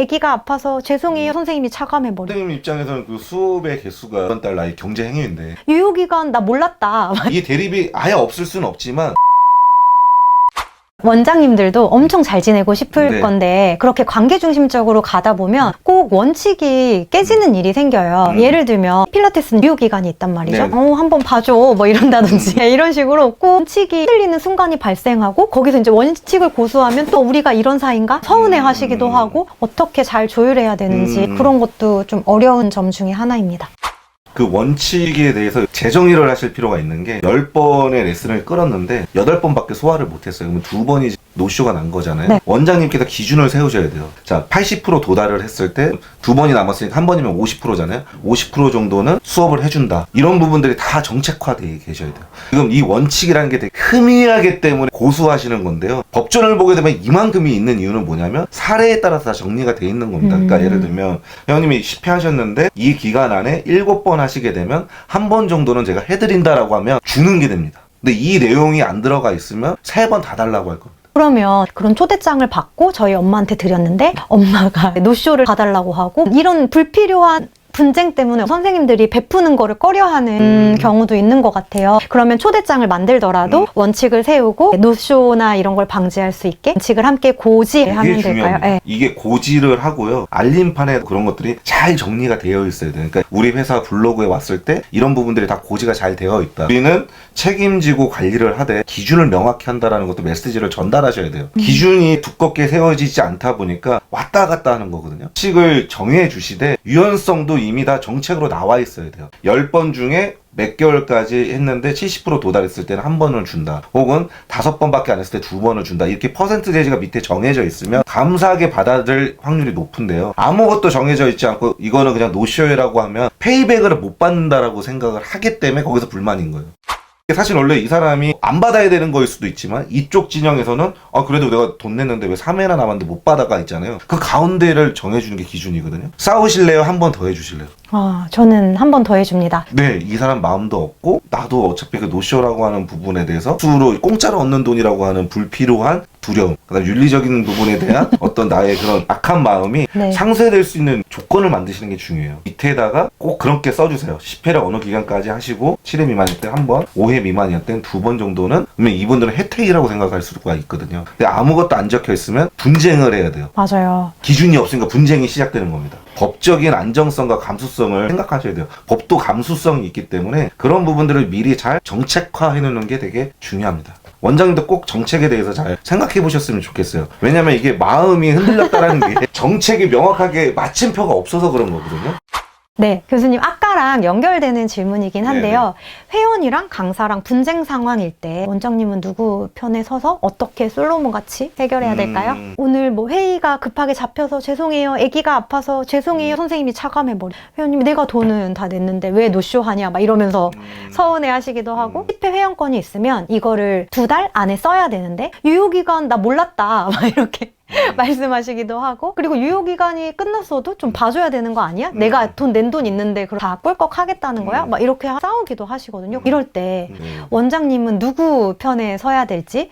아기가 아파서 죄송해요 선생님이 차감해버려. 선생님 입장에서는 그 수업의 개수가 이번 달 나이 경제 행위인데 유효기간 나 몰랐다. 이 대립이 아예 없을 수는 없지만 원장님들도 엄청 잘 지내고 싶을 네. 건데 그렇게 관계 중심적으로 가다 보면 꼭 원칙이 깨지는 일이 생겨요. 예를 들면 필라테스는 유효기간이 있단 말이죠. 네. 한번 봐줘 뭐 이런다든지 이런 식으로 꼭 원칙이 틀리는 순간이 발생하고 거기서 이제 원칙을 고수하면 또 우리가 이런 사이인가 서운해 하시기도 하고 어떻게 잘 조율해야 되는지 그런 것도 좀 어려운 점 중에 하나입니다. 그 원칙에 대해서 재정의를 하실 필요가 있는 게 10번의 레슨을 끌었는데 8번밖에 소화를 못했어요. 그러면 2번이 노쇼가 난 거잖아요. 네. 원장님께서 기준을 세우셔야 돼요. 자, 80% 도달을 했을 때 2번이 남았으니까 한 번이면 50%잖아요. 50% 정도는 수업을 해준다. 이런 부분들이 다 정책화되어 계셔야 돼요. 지금 이 원칙이라는 게 되게 희미하기 때문에 고수하시는 건데요. 법전을 보게 되면 이만큼이 있는 이유는 뭐냐면 사례에 따라서 다 정리가 돼 있는 겁니다. 그러니까 예를 들면 회원님이 10회 하셨는데 이 기간 안에 7번 하시게 되면 한 번 정도는 제가 해드린다라고 하면 주는 게 됩니다. 근데 이 내용이 안 들어가 있으면 3번 다 달라고 할 겁니다. 그러면 그런 초대장을 받고 저희 엄마한테 드렸는데 엄마가 노쇼를 봐달라고 하고 이런 불필요한 분쟁 때문에 선생님들이 베푸는 거를 꺼려하는 경우도 있는 것 같아요. 그러면 초대장을 만들더라도 원칙을 세우고 노쇼나 이런 걸 방지할 수 있게 원칙을 함께 고지하면 될까요? 네. 이게 고지를 하고요. 알림판에 그런 것들이 잘 정리가 되어 있어야 돼요. 그러니까 우리 회사 블로그에 왔을 때 이런 부분들이 다 고지가 잘 되어 있다. 우리는 책임지고 관리를 하되 기준을 명확히 한다라는 것도 메시지를 전달하셔야 돼요. 기준이 두껍게 세워지지 않다 보니까 왔다 갔다 하는 거거든요. 원칙을 정해 주시되 유연성도 이미 다 정책으로 나와 있어야 돼요. 10번 중에 몇 개월까지 했는데 70% 도달했을 때는 한 번을 준다. 혹은 5번밖에 안 했을 때 2번을 준다. 이렇게 퍼센트제지가 밑에 정해져 있으면 감사하게 받아들일 확률이 높은데요. 아무것도 정해져 있지 않고 이거는 그냥 노쇼라고 하면 페이백을 못 받는다라고 생각을 하기 때문에 거기서 불만인 거예요. 사실 원래 이 사람이 안 받아야 되는 거일 수도 있지만 이쪽 진영에서는 그래도 내가 돈 냈는데 왜 3회나 남았는데 못 받아가 있잖아요. 그 가운데를 정해주는 게 기준이거든요. 싸우실래요? 한 번 더 해주실래요? 저는 한 번 더 해줍니다. 네, 이 사람 마음도 없고 나도 어차피 그 노쇼라고 하는 부분에 대해서 수로 공짜로 얻는 돈이라고 하는 불필요한 두려움, 그다음 윤리적인 부분에 대한 어떤 나의 그런 악한 마음이 네. 상쇄될 수 있는 조건을 만드시는 게 중요해요. 밑에다가 꼭 그렇게 써주세요. 10회를 어느 기간까지 하시고 7회 미만일 때 한 번, 5회 미만일 때는 2번 정도는, 그러면 이분들은 혜택이라고 생각할 수가 있거든요. 근데 아무것도 안 적혀 있으면 분쟁을 해야 돼요. 맞아요. 기준이 없으니까 분쟁이 시작되는 겁니다. 법적인 안정성과 감수성을 생각하셔야 돼요. 법도 감수성이 있기 때문에 그런 부분들을 미리 잘 정책화해 놓는 게 되게 중요합니다. 원장님도 꼭 정책에 대해서 잘 생각해 보셨으면 좋겠어요. 왜냐면 이게 마음이 흔들렸다라는 게 정책이 명확하게 마침표가 없어서 그런 거거든요. 네, 교수님 아까랑 연결되는 질문이긴 한데요. 회원이랑 강사랑 분쟁 상황일 때 원장님은 누구 편에 서서 어떻게 솔로몬 같이 해결해야 될까요? 오늘 뭐 회의가 급하게 잡혀서 죄송해요. 아기가 아파서 죄송해요. 선생님이 차감해버려. 회원님이 내가 돈은 다 냈는데 왜 노쇼 하냐 막 이러면서 서운해 하시기도 하고 10회 회원권이 있으면 이거를 2달 안에 써야 되는데 유효기간 나 몰랐다 막 이렇게 말씀하시기도 하고, 그리고 유효기간이 끝났어도 좀 봐줘야 되는 거 아니야? 내가 낸 돈 있는데 그럼 다 꿀꺽 하겠다는 거야? 막 이렇게 싸우기도 하시거든요. 이럴 때 원장님은 누구 편에 서야 될지?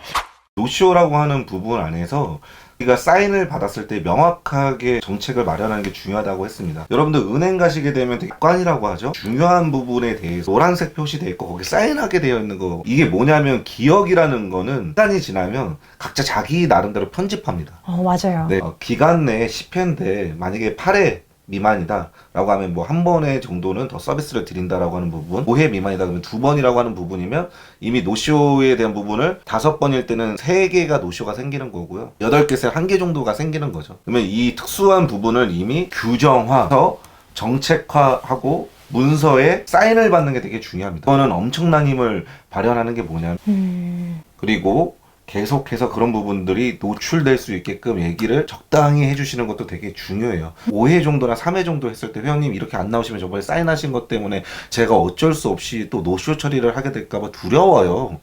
노쇼라고 하는 부분 안에서 우리가 사인을 받았을 때 명확하게 정책을 마련하는 게 중요하다고 했습니다. 여러분들 은행 가시게 되면 대관이라고 하죠. 중요한 부분에 대해서 노란색 표시되어 있고 거기 사인하게 되어 있는 거, 이게 뭐냐면 기억이라는 거는 시간이 지나면 각자 자기 나름대로 편집합니다. 맞아요. 네, 기간 내에 10회인데 만약에 8회 미만이다 라고 하면 뭐 한 번의 정도는 더 서비스를 드린다라고 하는 부분, 5회 미만이다 그러면 2번이라고 하는 부분이면 이미 노쇼에 대한 부분을 5번일 때는 3개가 노쇼가 생기는 거고요, 8개에서 1개 정도가 생기는 거죠. 그러면 이 특수한 부분을 이미 규정화해서 정책화하고 문서에 사인을 받는 게 되게 중요합니다. 이거는 엄청난 힘을 발현하는 게 뭐냐면 그리고 계속해서 그런 부분들이 노출될 수 있게끔 얘기를 적당히 해주시는 것도 되게 중요해요. 5회 정도나 3회 정도 했을 때 회원님 이렇게 안 나오시면 저번에 사인하신 것 때문에 제가 어쩔 수 없이 또 노쇼 처리를 하게 될까봐 두려워요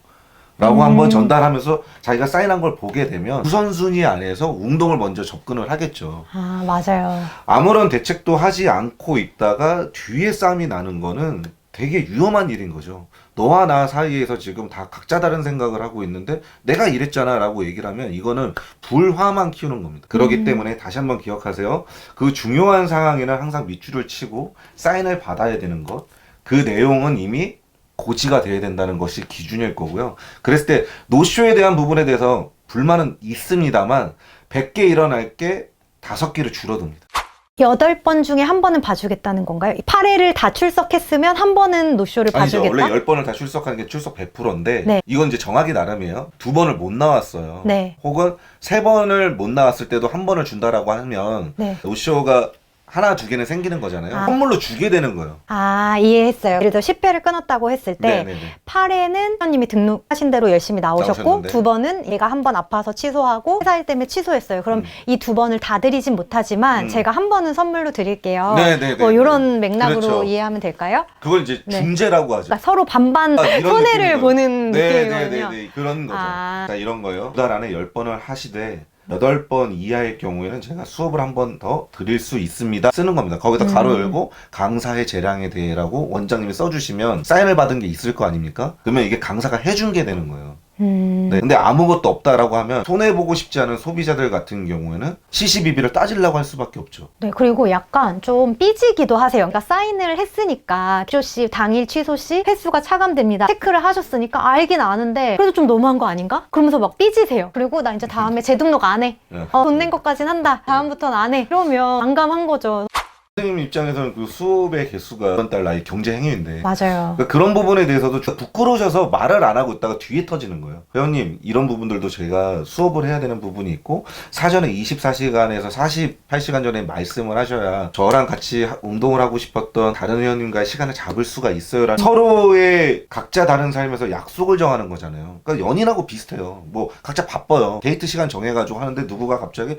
라고 한번 전달하면서 자기가 사인한 걸 보게 되면 우선순위 안에서 운동을 먼저 접근을 하겠죠. 맞아요. 아무런 대책도 하지 않고 있다가 뒤에 싸움이 나는 거는 되게 위험한 일인 거죠. 너와 나 사이에서 지금 다 각자 다른 생각을 하고 있는데 내가 이랬잖아 라고 얘기를 하면 이거는 불화만 키우는 겁니다. 그렇기 때문에 다시 한번 기억하세요. 그 중요한 상황에는 항상 밑줄을 치고 사인을 받아야 되는 것. 그 내용은 이미 고지가 돼야 된다는 것이 기준일 거고요. 그랬을 때 노쇼에 대한 부분에 대해서 불만은 있습니다만 100개 일어날 게 5개로 줄어듭니다. 8번 중에 한 번은 봐주겠다는 건가요? 8회를 다 출석했으면 한 번은 노쇼를 아니죠. 봐주겠다? 원래 10번을 다 출석하는 게 출석 100%인데 네. 이건 이제 정하기 나름이에요. 2번을 못 나왔어요. 네. 혹은 3번을 못 나왔을 때도 한 번을 준다라고 하면 네. 노쇼가 하나, 2개는 생기는 거잖아요. 아. 선물로 주게 되는 거예요. 아, 이해했어요. 예를 들어 10회를 끊었다고 했을 때 네네네. 8회는 회원님이 등록하신 대로 열심히 나오셨고 나오셨는데. 2번은 얘가 한 번 아파서 취소하고 회사 일 때문에 취소했어요. 그럼 이 2번을 다 드리진 못하지만 제가 한 번은 선물로 드릴게요. 네네네. 뭐 이런 맥락으로 그렇죠. 이해하면 될까요? 그걸 이제 네. 중재라고 하죠. 그러니까 서로 반반 아, 이런 손해를 느낌인 보는 거예요. 느낌이거든요. 네네네. 그런 거죠. 아. 자, 이런 거요. 2달 안에 10번을 하시되 8번 이하의 경우에는 제가 수업을 한 번 더 드릴 수 있습니다. 쓰는 겁니다. 거기다 가로 열고 강사의 재량에 대해라고 원장님이 써주시면 사인을 받은 게 있을 거 아닙니까? 그러면 이게 강사가 해준 게 되는 거예요. 네, 근데 아무것도 없다라고 하면 손해보고 싶지 않은 소비자들 같은 경우에는 CCBB를 따지려고 할 수밖에 없죠. 네, 그리고 약간 좀 삐지기도 하세요. 그러니까 사인을 했으니까 취소시 당일 취소시 횟수가 차감됩니다. 체크를 하셨으니까 알긴 아는데 그래도 좀 너무한 거 아닌가? 그러면서 막 삐지세요. 그리고 나 이제 다음에 재등록 안 해. 네. 돈 낸 것까진 한다. 다음부터는 안 해. 이러면 난감한 거죠. 선생님 입장에서는 그 수업의 개수가 이번 달 나의 경제 행위인데 맞아요. 그러니까 그런 부분에 대해서도 좀 부끄러우셔서 말을 안 하고 있다가 뒤에 터지는 거예요. 회원님 이런 부분들도 제가 수업을 해야 되는 부분이 있고 사전에 24시간에서 48시간 전에 말씀을 하셔야 저랑 같이 운동을 하고 싶었던 다른 회원님과의 시간을 잡을 수가 있어요. 서로의 각자 다른 삶에서 약속을 정하는 거잖아요. 그러니까 연인하고 비슷해요. 뭐 각자 바빠요. 데이트 시간 정해가지고 하는데 누구가 갑자기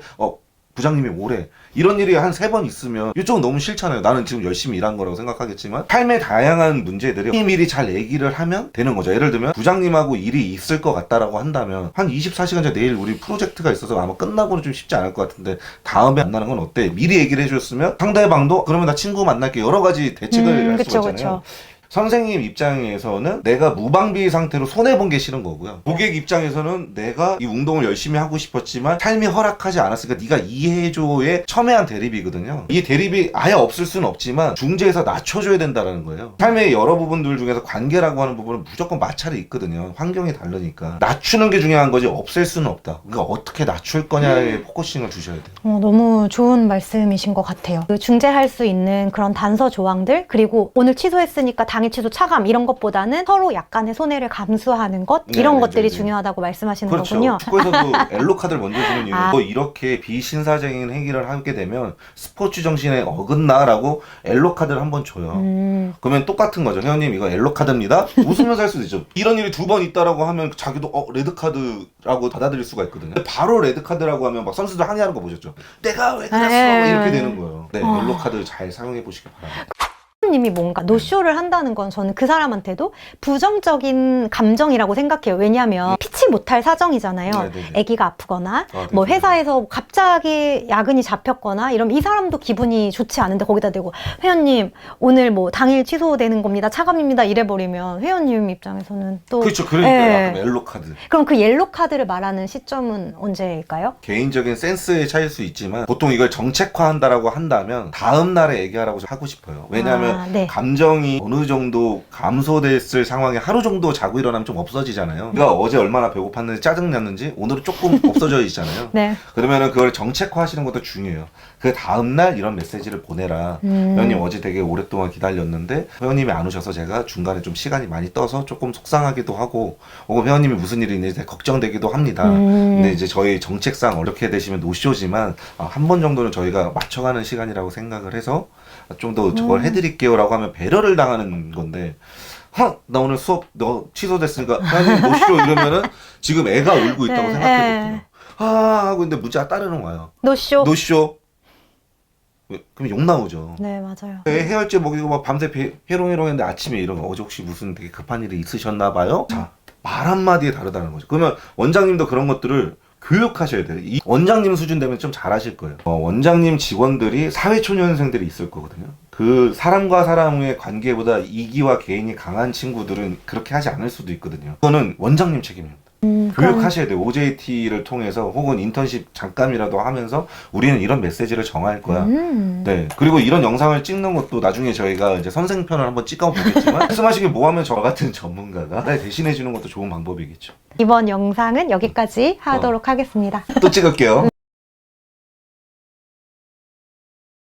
부장님이 오래 이런 일이 한 3번 있으면 이쪽은 너무 싫잖아요. 나는 지금 열심히 일한 거라고 생각하겠지만 삶의 다양한 문제들이 미리 잘 얘기를 하면 되는 거죠. 예를 들면 부장님하고 일이 있을 것 같다라고 한다면 한 24시간 전에 내일 우리 프로젝트가 있어서 아마 끝나고는 좀 쉽지 않을 것 같은데 다음에 만나는 건 어때? 미리 얘기를 해줬으면 상대방도 그러면 나 친구 만날게 여러 가지 대책을 할 수가 있잖아요. 선생님 입장에서는 내가 무방비 상태로 손해본 게 싫은 거고요. 고객 입장에서는 내가 이 운동을 열심히 하고 싶었지만 삶이 허락하지 않았으니까 네가 이해해줘의 첨예한 대립이거든요. 이 대립이 아예 없을 수는 없지만 중재해서 낮춰줘야 된다는 거예요. 삶의 여러 부분들 중에서 관계라고 하는 부분은 무조건 마찰이 있거든요. 환경이 다르니까. 낮추는 게 중요한 거지 없앨 수는 없다. 그러니까 어떻게 낮출 거냐에 포커싱을 주셔야 돼요. 너무 좋은 말씀이신 것 같아요. 그 중재할 수 있는 그런 단서 조항들 그리고 오늘 취소했으니까 당일 취소 차감 이런 것보다는 서로 약간의 손해를 감수하는 것 이런 것들이 중요하다고 말씀하시는 그렇죠. 거군요. 축구에서도 옐로 카드를 먼저 주는 이유는 또 이렇게 비신사적인 행위를 하게 되면 스포츠 정신에 어긋나라고 옐로 카드를 한번 줘요. 그러면 똑같은 거죠. 회원님 이거 옐로 카드입니다. 웃으면서 할 수도 있죠. 이런 일이 2번 있다라고 하면 자기도 레드 카드라고 받아들일 수가 있거든요. 근데 바로 레드 카드라고 하면 막 선수들 항의하는 거 보셨죠? 내가 왜 그랬어? 이렇게 되는 거예요. 네, 옐로 카드 잘 사용해 보시기 바랍니다. 님이 뭔가 노쇼를 한다는 건 저는 그 사람한테도 부정적인 감정이라고 생각해요. 왜냐하면 피치 못할 사정이잖아요. 네네네. 아기가 아프거나 네, 뭐 회사에서 갑자기 야근이 잡혔거나 이러면 이 사람도 기분이 좋지 않은데 거기다 대고 회원님 오늘 뭐 당일 취소되는 겁니다. 차감입니다. 이래버리면 회원님 입장에서는 또 그렇죠. 그러니까 예. 옐로 카드. 그럼 그 옐로 카드를 말하는 시점은 언제일까요? 개인적인 센스의 차이일 수 있지만 보통 이걸 정책화한다라고 한다면 다음 날에 얘기하라고 하고 싶어요. 왜냐하면 네. 감정이 어느 정도 감소됐을 상황에 하루 정도 자고 일어나면 좀 없어지잖아요. 내가 어제 얼마나 배고팠는지 짜증났는지 오늘은 조금 없어져 있잖아요. 네. 그러면은 그걸 정책화하시는 것도 중요해요. 그 다음 날 이런 메시지를 보내라. 회원님 어제 되게 오랫동안 기다렸는데 회원님이 안 오셔서 제가 중간에 좀 시간이 많이 떠서 조금 속상하기도 하고 혹은 회원님이 무슨 일이 있는지 걱정되기도 합니다. 근데 이제 저희 정책상 어렵게 되시면 노쇼지만 한 번 정도는 저희가 맞춰가는 시간이라고 생각을 해서 좀 더 저걸 해드릴게요라고 하면 배려를 당하는 건데 나 오늘 수업 너 취소됐으니까 회원님 노쇼 이러면은 지금 애가 울고 있다고 네, 생각해볼게요. 하고 근데 문자가 따르는 거예요. 노쇼. 노쇼. 그럼 욕 나오죠. 네, 맞아요. 해열제 먹이고 막 밤새 해롱해롱했는데 아침에 이런 거 어제 혹시 무슨 되게 급한 일이 있으셨나 봐요? 자, 말 한마디에 다르다는 거죠. 그러면 원장님도 그런 것들을 교육하셔야 돼요. 이 원장님 수준 되면 좀 잘하실 거예요. 원장님 직원들이 사회초년생들이 있을 거거든요. 그 사람과 사람의 관계보다 이기와 개인이 강한 친구들은 그렇게 하지 않을 수도 있거든요. 그거는 원장님 책임입니다. 교육하셔야 돼요. OJT를 통해서 혹은 인턴십 잠깐이라도 하면서 우리는 이런 메시지를 정할 거야. 네. 그리고 이런 영상을 찍는 것도 나중에 저희가 이제 선생편을 한번 찍어보겠지만 말씀하시길 뭐하면 저 같은 전문가가 대신해 주는 것도 좋은 방법이겠죠. 이번 영상은 여기까지 하도록 하겠습니다. 또 찍을게요.